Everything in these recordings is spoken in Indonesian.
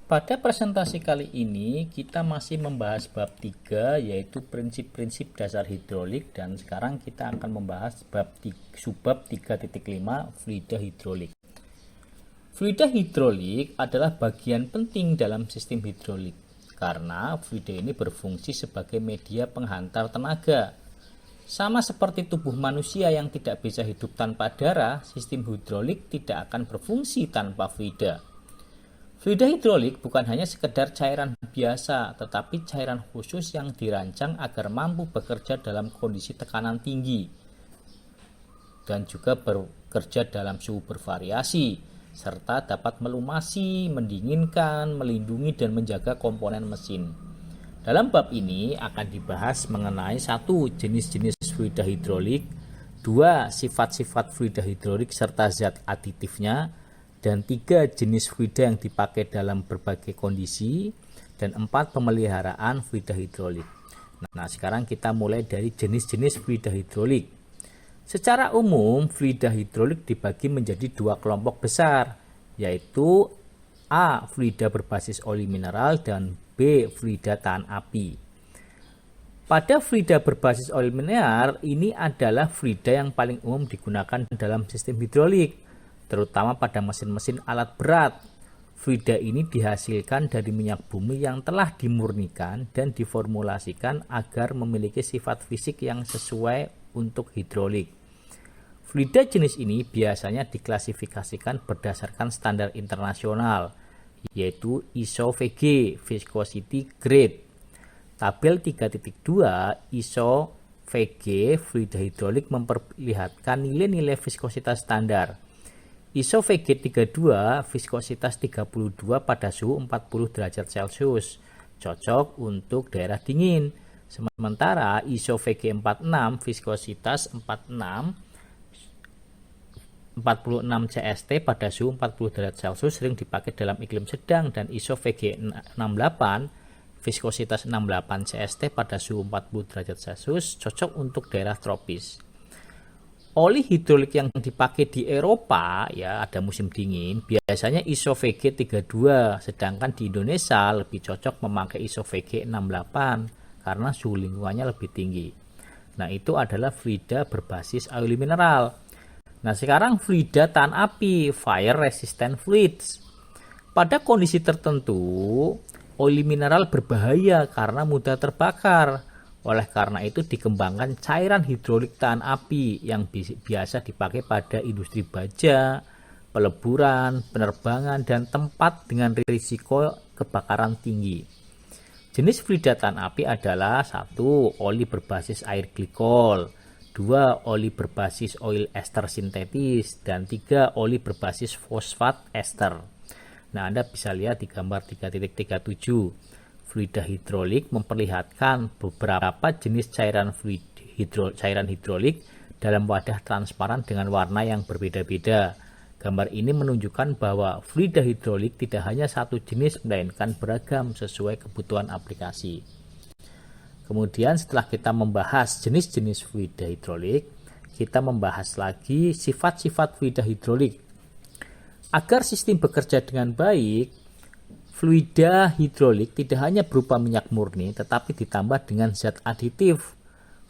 Pada presentasi kali ini kita masih membahas bab 3 yaitu prinsip-prinsip dasar hidrolik, dan sekarang kita akan membahas subbab 3.5 fluida hidrolik. Fluida hidrolik adalah bagian penting dalam sistem hidrolik karena fluida ini berfungsi sebagai media penghantar tenaga. Sama seperti tubuh manusia yang tidak bisa hidup tanpa darah, sistem hidrolik tidak akan berfungsi tanpa fluida. Fluida hidrolik bukan hanya sekedar cairan biasa, tetapi cairan khusus yang dirancang agar mampu bekerja dalam kondisi tekanan tinggi dan juga bekerja dalam suhu bervariasi, serta dapat melumasi, mendinginkan, melindungi, dan menjaga komponen mesin. Dalam bab ini akan dibahas mengenai 1. Jenis-jenis fluida hidrolik, 2. Sifat-sifat fluida hidrolik serta zat aditifnya, dan 3. Jenis fluida yang dipakai dalam berbagai kondisi, dan 4. Pemeliharaan fluida hidrolik. Nah, sekarang kita mulai dari jenis-jenis fluida hidrolik. Secara umum, fluida hidrolik dibagi menjadi 2 kelompok besar, yaitu A. Fluida berbasis oli mineral, dan B. Fluida tahan api. Pada fluida berbasis oli mineral, ini adalah fluida yang paling umum digunakan dalam sistem hidrolik, terutama pada mesin-mesin alat berat. Fluida ini dihasilkan dari minyak bumi yang telah dimurnikan dan diformulasikan agar memiliki sifat fisik yang sesuai untuk hidrolik. Fluida jenis ini biasanya diklasifikasikan berdasarkan standar internasional, yaitu ISO VG Viscosity Grade. Tabel 3.2 ISO VG fluida hidrolik memperlihatkan nilai-nilai viskositas standar. ISO VG 32 viskositas 32 pada suhu 40 derajat Celcius, cocok untuk daerah dingin. Sementara ISO VG 46 viskositas 46 CST pada suhu 40 derajat Celcius sering dipakai dalam iklim sedang, dan ISO VG 68 viskositas 68 CST pada suhu 40 derajat Celcius cocok untuk daerah tropis. Oli hidrolik yang dipakai di Eropa, ya ada musim dingin, biasanya ISO VG 32, sedangkan di Indonesia lebih cocok memakai ISO VG 68 karena suhu lingkungannya lebih tinggi. Nah, itu adalah fluida berbasis oli mineral. Nah, sekarang fluida tahan api, fire resistant fluids. Pada kondisi tertentu, oli mineral berbahaya karena mudah terbakar. Oleh karena itu dikembangkan cairan hidrolik tahan api yang biasa dipakai pada industri baja, peleburan, penerbangan, dan tempat dengan risiko kebakaran tinggi. Jenis fluida tahan api adalah 1. Oli berbasis air glikol, 2. Oli berbasis oil ester sintetis, dan 3. Oli berbasis fosfat ester. Nah, Anda bisa lihat di gambar 3.37. Fluida hidrolik memperlihatkan beberapa jenis cairan hidrolik dalam wadah transparan dengan warna yang berbeda-beda. Gambar ini menunjukkan bahwa fluida hidrolik tidak hanya satu jenis, melainkan beragam sesuai kebutuhan aplikasi. Kemudian setelah kita membahas jenis-jenis fluida hidrolik, kita membahas lagi sifat-sifat fluida hidrolik. Agar sistem bekerja dengan baik, fluida hidrolik tidak hanya berupa minyak murni, tetapi ditambah dengan zat aditif.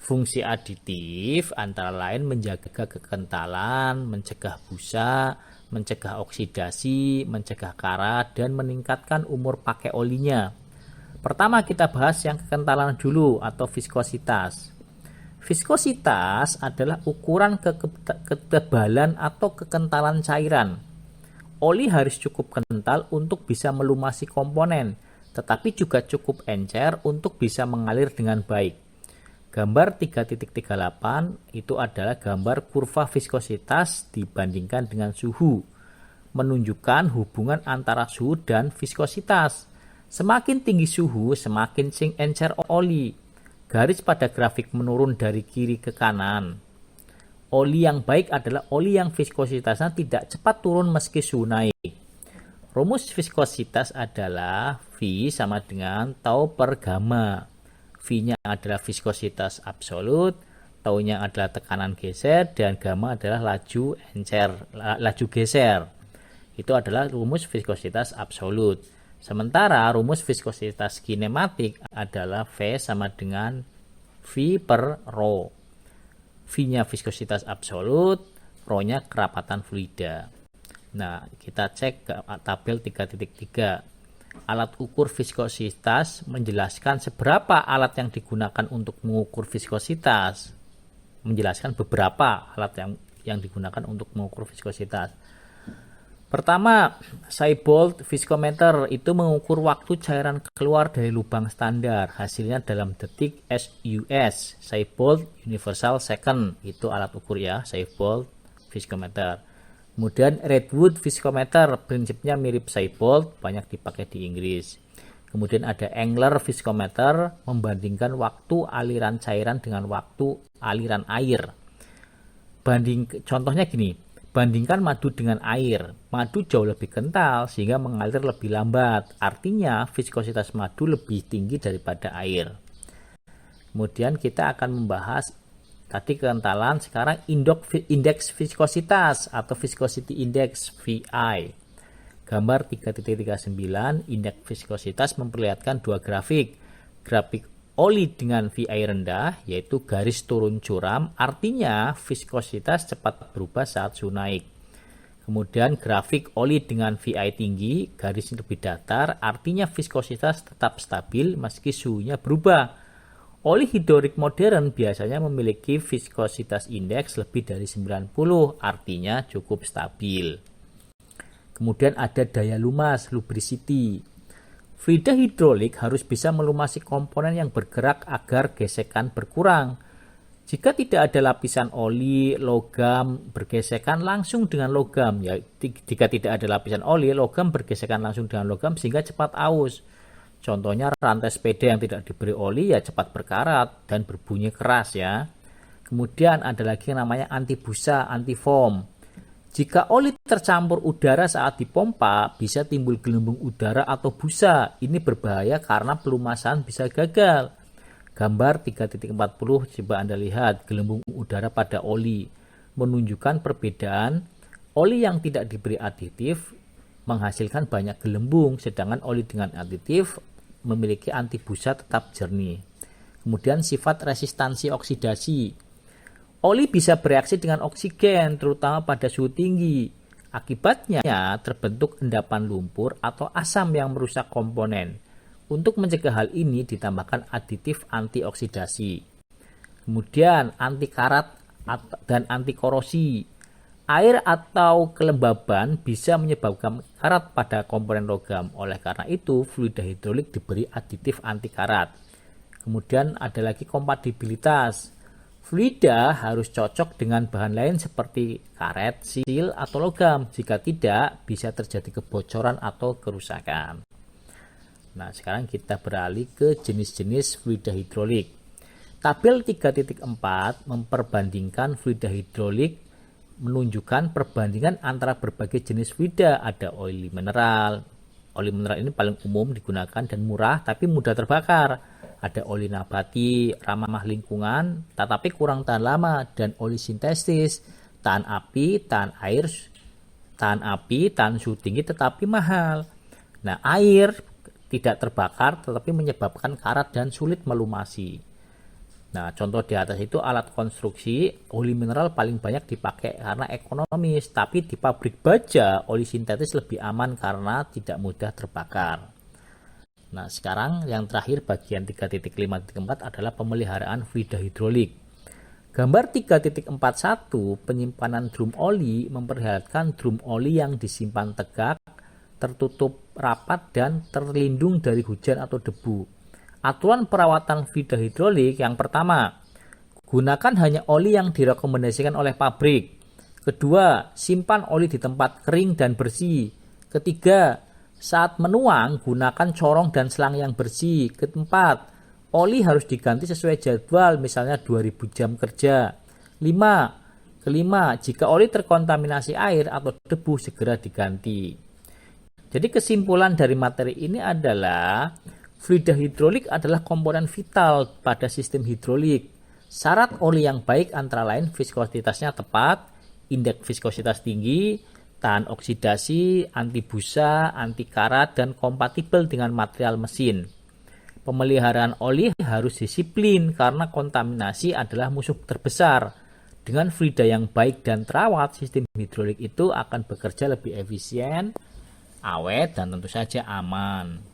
Fungsi aditif antara lain menjaga kekentalan, mencegah busa, mencegah oksidasi, mencegah karat, dan meningkatkan umur pakai olinya. Pertama kita bahas yang kekentalan dulu atau viskositas. Viskositas adalah ukuran ketebalan atau kekentalan cairan. Oli harus cukup kental untuk bisa melumasi komponen, tetapi juga cukup encer untuk bisa mengalir dengan baik. Gambar 3.38 itu adalah gambar kurva viskositas dibandingkan dengan suhu, menunjukkan hubungan antara suhu dan viskositas. Semakin tinggi suhu, semakin encer oli. Garis pada grafik menurun dari kiri ke kanan. Oli yang baik adalah oli yang viskositasnya tidak cepat turun meski suhu naik. Rumus viskositas adalah V sama dengan tau per gamma. V-nya adalah viskositas absolut, tau-nya adalah tekanan geser, dan gamma adalah laju geser. Itu adalah rumus viskositas absolut. Sementara rumus viskositas kinematik adalah V sama dengan V per rho. V-nya viskositas absolut, rho-nya kerapatan fluida. Nah, kita cek ke tabel 3.3. Alat ukur viskositas menjelaskan seberapa alat yang digunakan untuk mengukur viskositas. Menjelaskan beberapa alat yang digunakan untuk mengukur viskositas. Pertama, Siebold viskometer itu mengukur waktu cairan keluar dari lubang standar. Hasilnya dalam detik SUS, Siebold Universal Second. Itu alat ukur ya, Siebold viskometer. Kemudian Redwood viskometer, prinsipnya mirip Siebold, banyak dipakai di Inggris. Kemudian ada Engler viskometer, membandingkan waktu aliran cairan dengan waktu aliran air. Contohnya gini, bandingkan madu dengan air. Madu jauh lebih kental sehingga mengalir lebih lambat. Artinya viskositas madu lebih tinggi daripada air. Kemudian kita akan membahas tadi kekentalan, sekarang indeks viskositas atau viscosity index VI. Gambar 3.39, indeks viskositas memperlihatkan dua grafik. Grafik oli dengan VI rendah, yaitu garis turun curam, artinya viskositas cepat berubah saat suhu naik. Kemudian grafik oli dengan VI tinggi, garis lebih datar, artinya viskositas tetap stabil meski suhunya berubah. Oli hidrolik modern biasanya memiliki viskositas indeks lebih dari 90, artinya cukup stabil. Kemudian ada daya lumas, lubricity. Fluida hidrolik harus bisa melumasi komponen yang bergerak agar gesekan berkurang. Jika tidak ada lapisan oli, logam bergesekan langsung dengan logam. Ya, jika tidak ada lapisan oli, logam bergesekan langsung dengan logam sehingga cepat aus. Contohnya rantai sepeda yang tidak diberi oli ya cepat berkarat dan berbunyi keras ya. Kemudian ada lagi yang namanya antibusa, antifoam. Jika oli tercampur udara saat dipompa, bisa timbul gelembung udara atau busa. Ini berbahaya karena pelumasan bisa gagal. Gambar 3.40, coba Anda lihat gelembung udara pada oli. Menunjukkan perbedaan oli yang tidak diberi aditif menghasilkan banyak gelembung, sedangkan oli dengan aditif memiliki antibusa tetap jernih. Kemudian sifat resistansi oksidasi. Oli bisa bereaksi dengan oksigen, terutama pada suhu tinggi. Akibatnya terbentuk endapan lumpur atau asam yang merusak komponen. Untuk mencegah hal ini ditambahkan aditif antioksidasi. Kemudian anti karat dan anti korosi. Air atau kelembaban bisa menyebabkan karat pada komponen logam. Oleh karena itu, fluida hidrolik diberi aditif anti karat. Kemudian ada lagi kompatibilitas. Fluida harus cocok dengan bahan lain seperti karet, sil, atau logam. Jika tidak, bisa terjadi kebocoran atau kerusakan. Nah, sekarang kita beralih ke jenis-jenis fluida hidrolik. Tabel 3.4 memperbandingkan fluida hidrolik, menunjukkan perbandingan antara berbagai jenis fluida. Ada oli mineral. Oli mineral ini paling umum digunakan dan murah tapi mudah terbakar. Ada oli nabati, ramah lingkungan, tetapi kurang tahan lama, dan oli sintetis, tahan api, tahan suhu tinggi tetapi mahal. Nah, air tidak terbakar tetapi menyebabkan karat dan sulit melumasi. Nah, contoh di atas itu alat konstruksi, oli mineral paling banyak dipakai karena ekonomis, tapi di pabrik baja, oli sintetis lebih aman karena tidak mudah terbakar. Nah, sekarang yang terakhir bagian 3.5.4 adalah pemeliharaan fluida hidrolik. Gambar 3.41 penyimpanan drum oli memperlihatkan drum oli yang disimpan tegak, tertutup rapat dan terlindung dari hujan atau debu. Aturan perawatan fluida hidrolik yang pertama, gunakan hanya oli yang direkomendasikan oleh pabrik. Kedua, simpan oli di tempat kering dan bersih. Ketiga, saat menuang, gunakan corong dan selang yang bersih. Keempat, oli harus diganti sesuai jadwal, misalnya 2000 jam kerja. Kelima, jika oli terkontaminasi air atau debu, segera diganti. Jadi kesimpulan dari materi ini adalah fluida hidrolik adalah komponen vital pada sistem hidrolik. Syarat oli yang baik antara lain viskositasnya tepat, indeks viskositas tinggi, tahan oksidasi, anti busa, anti karat, dan kompatibel dengan material mesin. Pemeliharaan oli harus disiplin karena kontaminasi adalah musuh terbesar. Dengan fluida yang baik dan terawat, sistem hidrolik itu akan bekerja lebih efisien, awet, dan tentu saja aman.